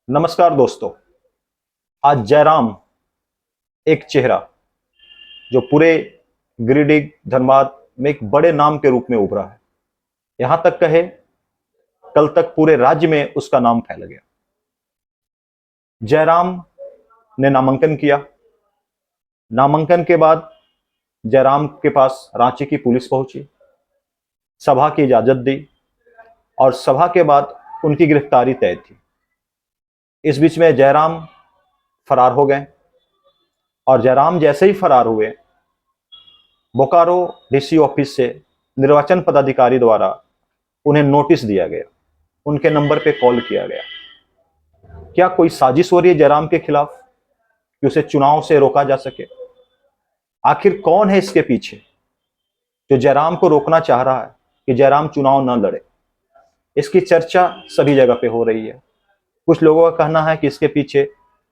नमस्कार दोस्तों। आज जयराम एक चेहरा जो पूरे गिरिडीह धनबाद में एक बड़े नाम के रूप में उभरा है। यहां तक कहे कल तक पूरे राज्य में उसका नाम फैल गया। जयराम ने नामांकन किया। नामांकन के बाद जयराम के पास रांची की पुलिस पहुंची, सभा की इजाजत दी और सभा के बाद उनकी गिरफ्तारी तय थी। इस बीच में जयराम फरार हो गए और जयराम जैसे ही फरार हुए, बोकारो डीसी ऑफिस से निर्वाचन पदाधिकारी द्वारा उन्हें नोटिस दिया गया, उनके नंबर पे कॉल किया गया। क्या कोई साजिश हो रही है जयराम के खिलाफ कि उसे चुनाव से रोका जा सके? आखिर कौन है इसके पीछे जो जयराम को रोकना चाह रहा है कि जयराम चुनाव न लड़े? इसकी चर्चा सभी जगह पे हो रही है। कुछ लोगों का कहना है कि इसके पीछे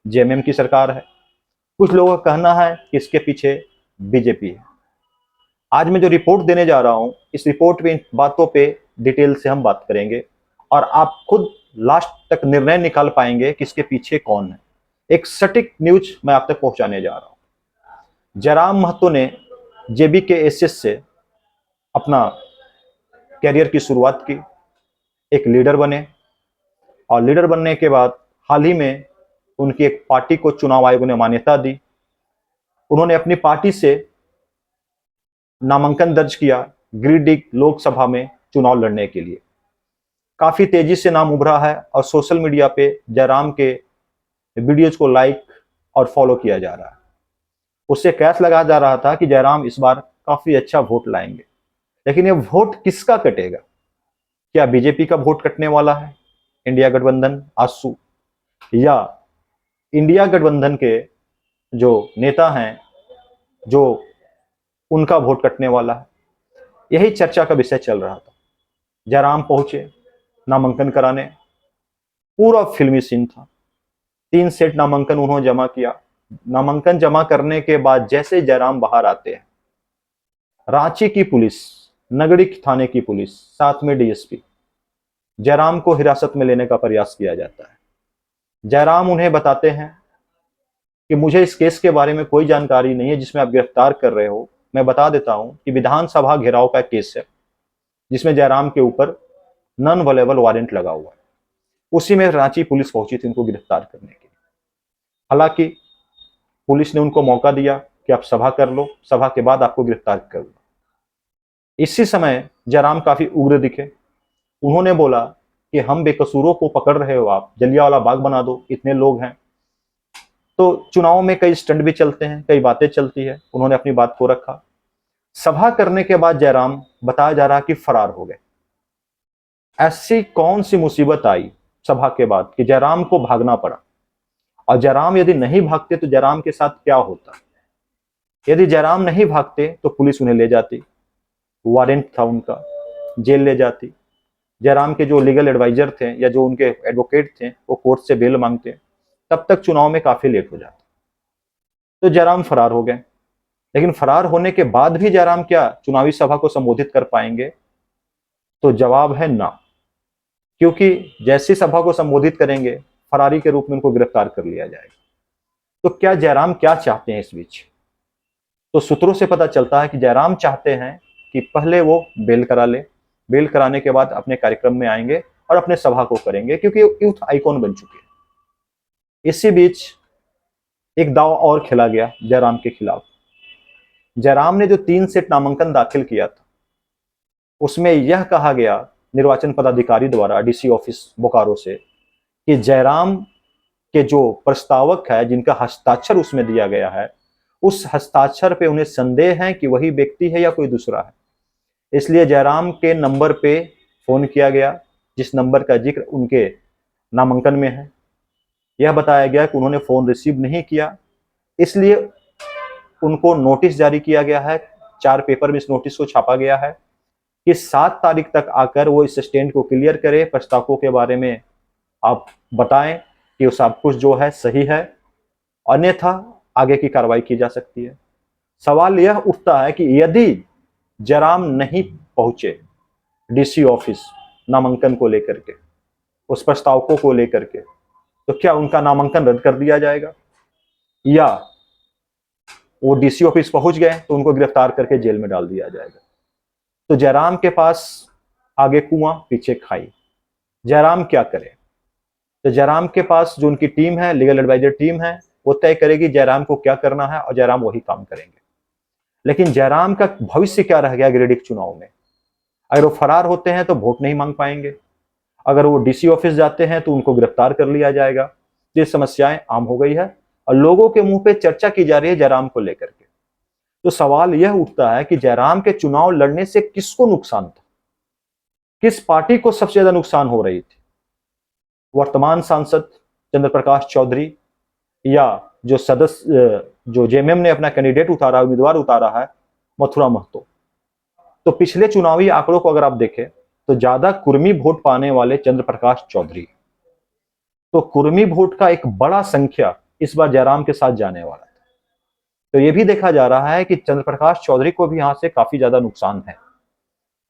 जेएमएम की सरकार है, कुछ लोगों का कहना है कि इसके पीछे बीजेपी है। आज मैं जो रिपोर्ट देने जा रहा हूं, इस रिपोर्ट में इन बातों पे डिटेल से हम बात करेंगे और आप खुद लास्ट तक निर्णय निकाल पाएंगे कि इसके पीछे कौन है। एक सटीक न्यूज मैं आप तक पहुंचाने जा रहा हूं। जयराम महतो ने JBK-SS से अपना कैरियर की शुरुआत की, एक लीडर बने और लीडर बनने के बाद हाल ही में उनकी एक पार्टी को चुनाव आयोग ने मान्यता दी। उन्होंने अपनी पार्टी से नामांकन दर्ज किया गिरिडीह लोकसभा में चुनाव लड़ने के लिए। काफी तेजी से नाम उभरा है और सोशल मीडिया पे जयराम के वीडियोज को लाइक और फॉलो किया जा रहा है। उससे कैस लगाया जा रहा था कि जयराम इस बार काफी अच्छा वोट लाएंगे, लेकिन ये वोट किसका कटेगा? क्या बीजेपी का वोट कटने वाला है, इंडिया गठबंधन आसू, या इंडिया गठबंधन के जो नेता हैं जो उनका वोट कटने वाला है? यही चर्चा का विषय चल रहा था। जयराम पहुंचे नामांकन कराने, पूरा फिल्मी सीन था। 3 सेट नामांकन उन्होंने जमा किया। नामांकन जमा करने के बाद जैसे जयराम बाहर आते हैं, रांची की पुलिस, नगड़ी थाने की पुलिस, साथ में डीएसपी, जयराम को हिरासत में लेने का प्रयास किया जाता है। जयराम उन्हें बताते हैं कि मुझे इस केस के बारे में कोई जानकारी नहीं है जिसमें आप गिरफ्तार कर रहे हो। मैं बता देता हूं कि विधानसभा घेराव का केस है जिसमें जयराम के ऊपर नॉन अवेलेबल वारंट लगा हुआ है। उसी में रांची पुलिस पहुंची थी उनको गिरफ्तार करने के लिए। हालांकि पुलिस ने उनको मौका दिया कि आप सभा कर लो, सभा के बाद आपको गिरफ्तार कर लो। इसी समय जयराम काफी उग्र दिखे। उन्होंने बोला कि हम बेकसूरों को पकड़ रहे हो, आप जलियांवाला बाग बना दो, इतने लोग हैं। तो चुनाव में कई स्टंट भी चलते हैं, कई बातें चलती है। उन्होंने अपनी बात को रखा। सभा करने के बाद जयराम बताया जा रहा कि फरार हो गए। ऐसी कौन सी मुसीबत आई सभा के बाद कि जयराम को भागना पड़ा? और जयराम यदि नहीं भागते तो जयराम के साथ क्या होता? यदि जयराम नहीं भागते तो पुलिस उन्हें ले जाती, वारंट था उनका, जेल ले जाती। जयराम के जो लीगल एडवाइजर थे या जो उनके एडवोकेट थे वो कोर्ट से बेल मांगते, तब तक चुनाव में काफी लेट हो जाता। तो जयराम फरार हो गए। लेकिन फरार होने के बाद भी जयराम क्या चुनावी सभा को संबोधित कर पाएंगे? तो जवाब है ना, क्योंकि जैसी सभा को संबोधित करेंगे फरारी के रूप में उनको गिरफ्तार कर लिया जाएगा। तो क्या जयराम क्या चाहते हैं इस बीच? तो सूत्रों से पता चलता है कि जयराम चाहते हैं कि पहले वो बेल करा ले, बेल कराने के बाद अपने कार्यक्रम में आएंगे और अपने सभा को करेंगे, क्योंकि यूथ आइकॉन बन चुके हैं। इसी बीच एक दांव और खेला गया जयराम के खिलाफ। जयराम ने जो 3 सेट नामांकन दाखिल किया था उसमें यह कहा गया निर्वाचन पदाधिकारी द्वारा डीसी ऑफिस बोकारो से कि जयराम के जो प्रस्तावक है, जिनका हस्ताक्षर उसमें दिया गया है, उस हस्ताक्षर पे उन्हें संदेह है कि वही व्यक्ति है या कोई दूसरा है। इसलिए जयराम के नंबर पे फोन किया गया, जिस नंबर का जिक्र उनके नामांकन में है। यह बताया गया कि उन्होंने फोन रिसीव नहीं किया, इसलिए उनको नोटिस जारी किया गया है। 4 पेपर में इस नोटिस को छापा गया है कि 7 तारीख तक आकर वो इस स्टैंड को क्लियर करे, प्रस्तावकों के बारे में आप बताएं कि वो सब कुछ जो है सही है, अन्यथा आगे की कार्रवाई की जा सकती है। सवाल यह उठता है कि यदि जयराम नहीं पहुंचे डीसी ऑफिस नामांकन को लेकर के, उस प्रस्तावकों को लेकर के, तो क्या उनका नामांकन रद्द कर दिया जाएगा, या वो डीसी ऑफिस पहुंच गए तो उनको गिरफ्तार करके जेल में डाल दिया जाएगा। तो जयराम के पास आगे कुआं पीछे खाई, जयराम क्या करे। तो जयराम के पास जो उनकी टीम है, लीगल एडवाइजर टीम है, वो तय करेगी जयराम को क्या करना है और जयराम वही काम करेंगे। लेकिन जयराम का भविष्य क्या रह गया गिरिडीह चुनाव में। अगर वो फरार होते हैं तो वोट नहीं मांग पाएंगे, अगर वो डीसी ऑफिस जाते हैं तो उनको गिरफ्तार कर लिया जाएगा। ये समस्याएं आम हो गई है और लोगों के मुंह पे चर्चा की जा रही है जयराम को लेकर के। तो सवाल यह उठता है कि जयराम के चुनाव लड़ने से किसको नुकसान था, किस पार्टी को सबसे ज्यादा नुकसान हो रही थी, वर्तमान सांसद चंद्र प्रकाश चौधरी, या जो सदस्य जो जेएमएम ने अपना कैंडिडेट उतारा, उम्मीदवार उतारा है, मथुरा महतो। तो पिछले चुनावी आंकड़ों को अगर आप देखें तो ज्यादा कुर्मी वोट पाने वाले चंद्र प्रकाश चौधरी। तो कुर्मी वोट का एक बड़ा संख्या इस बार जयराम के साथ जाने वाला है। तो यह भी देखा जा रहा है कि चंद्र प्रकाश चौधरी को भी यहां से काफी ज्यादा नुकसान है।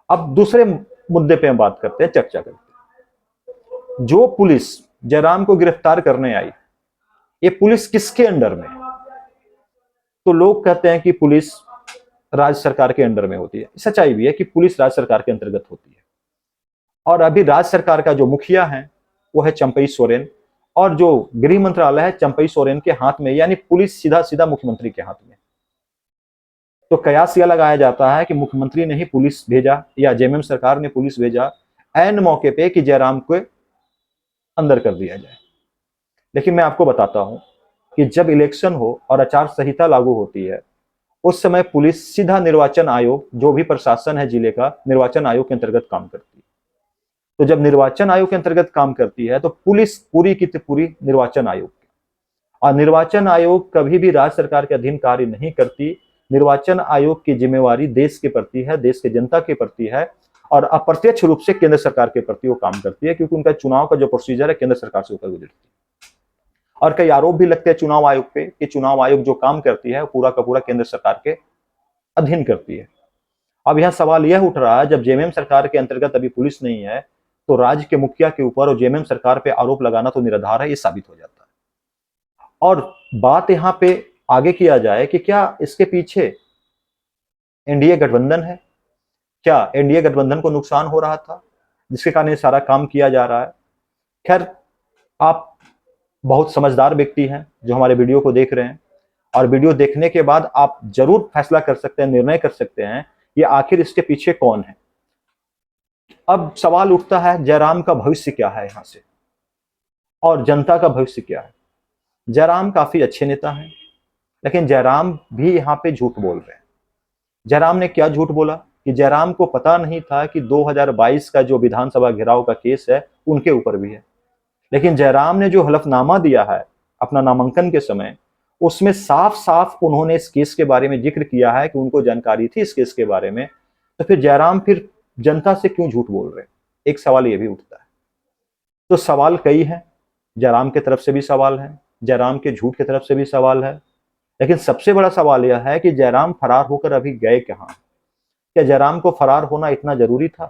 अब दूसरे मुद्दे पे हम बात करते हैं, चर्चा करते हैं। जो पुलिस जयराम को गिरफ्तार करने आई, ये पुलिस किसके अंडर में? तो लोग कहते हैं कि पुलिस राज्य सरकार के अंडर में होती है। सच्चाई भी है कि पुलिस राज्य सरकार के अंतर्गत होती है, और अभी राज्य सरकार का जो मुखिया है वो है चंपई सोरेन, और जो गृह मंत्रालय है चंपई सोरेन के हाथ में, यानी पुलिस सीधा सीधा मुख्यमंत्री के हाथ में। तो कयास यह लगाया जाता है कि मुख्यमंत्री ने ही पुलिस भेजा या जेएमएम सरकार ने पुलिस भेजा ऐन मौके पे कि जयराम को अंदर कर दिया जाए। लेकिन मैं आपको बताता हूं कि जब इलेक्शन हो और आचार संहिता लागू होती है, उस समय पुलिस सीधा निर्वाचन आयोग, जो भी प्रशासन है जिले का, निर्वाचन आयोग के अंतर्गत काम करती है। तो जब निर्वाचन आयोग के अंतर्गत काम करती है तो पुलिस पूरी की पूरी निर्वाचन आयोग की, और निर्वाचन आयोग कभी भी राज्य सरकार के अधीन कार्य नहीं करती। निर्वाचन आयोग की जिम्मेवारी देश के प्रति है, देश के जनता के प्रति है, और अप्रत्यक्ष रूप से केंद्र सरकार के प्रति वो काम करती है, क्योंकि उनका चुनाव का जो प्रोसीजर है केंद्र सरकार से होकर गुजरती है। और कई आरोप भी लगते हैं चुनाव आयोग पे कि चुनाव आयोग जो काम करती है पूरा का पूरा केंद्र सरकार के अधीन करती है। अब यह सवाल यह उठ रहा है, जब जेएमएम सरकार के अंतर्गत अभी पुलिस नहीं है, तो राज्य के मुखिया के ऊपर और जेएमएम सरकार पे आरोप लगाना तो निराधार है, ये साबित हो जाता है। और बात यहाँ पे आगे किया जाए कि क्या इसके पीछे एनडीए गठबंधन है, क्या एनडीए गठबंधन को नुकसान हो रहा था जिसके कारण ये सारा काम किया जा रहा है। खैर, आप बहुत समझदार व्यक्ति हैं जो हमारे वीडियो को देख रहे हैं, और वीडियो देखने के बाद आप जरूर फैसला कर सकते हैं, निर्णय कर सकते हैं ये आखिर इसके पीछे कौन है। अब सवाल उठता है जयराम का भविष्य क्या है यहां से, और जनता का भविष्य क्या है। जयराम काफी अच्छे नेता हैं, लेकिन जयराम भी यहाँ पे झूठ बोल रहे हैं। जयराम ने क्या झूठ बोला कि जयराम को पता नहीं था कि 2022 का जो विधानसभा घेराव का केस है उनके ऊपर भी है। लेकिन जयराम ने जो हलफनामा दिया है अपना नामांकन के समय, उसमें साफ साफ उन्होंने इस केस के बारे में जिक्र किया है कि उनको जानकारी थी इस केस के बारे में। तो फिर जयराम फिर जनता से क्यों झूठ बोल रहे हैं, एक सवाल ये भी उठता है। तो सवाल कई हैं, जयराम की तरफ से भी सवाल है, जयराम के झूठ की तरफ से भी सवाल है, लेकिन सबसे बड़ा सवाल यह है कि जयराम फरार होकर अभी गए कहां। क्या जयराम को फरार होना इतना जरूरी था?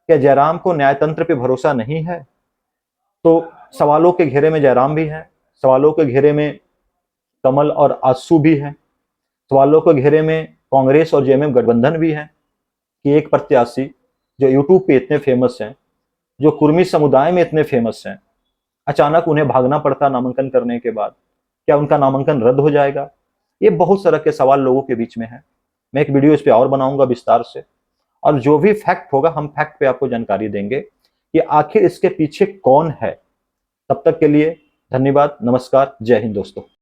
क्या जयराम को न्यायतंत्र पे भरोसा नहीं है? तो सवालों के घेरे में जयराम भी है, सवालों के घेरे में कमल और आसू भी है, सवालों के घेरे में कांग्रेस और जेएमएम गठबंधन भी है कि एक प्रत्याशी जो यूट्यूब पे इतने फेमस हैं, जो कुर्मी समुदाय में इतने फेमस हैं, अचानक उन्हें भागना पड़ता नामांकन करने के बाद, क्या उनका नामांकन रद्द हो जाएगा? ये बहुत तरह के सवाल लोगों के बीच में है। मैं एक वीडियो इस पे और बनाऊंगा विस्तार से, और जो भी फैक्ट होगा हम फैक्ट पे आपको जानकारी देंगे कि आखिर इसके पीछे कौन है। तब तक के लिए धन्यवाद, नमस्कार, जय हिंद दोस्तों।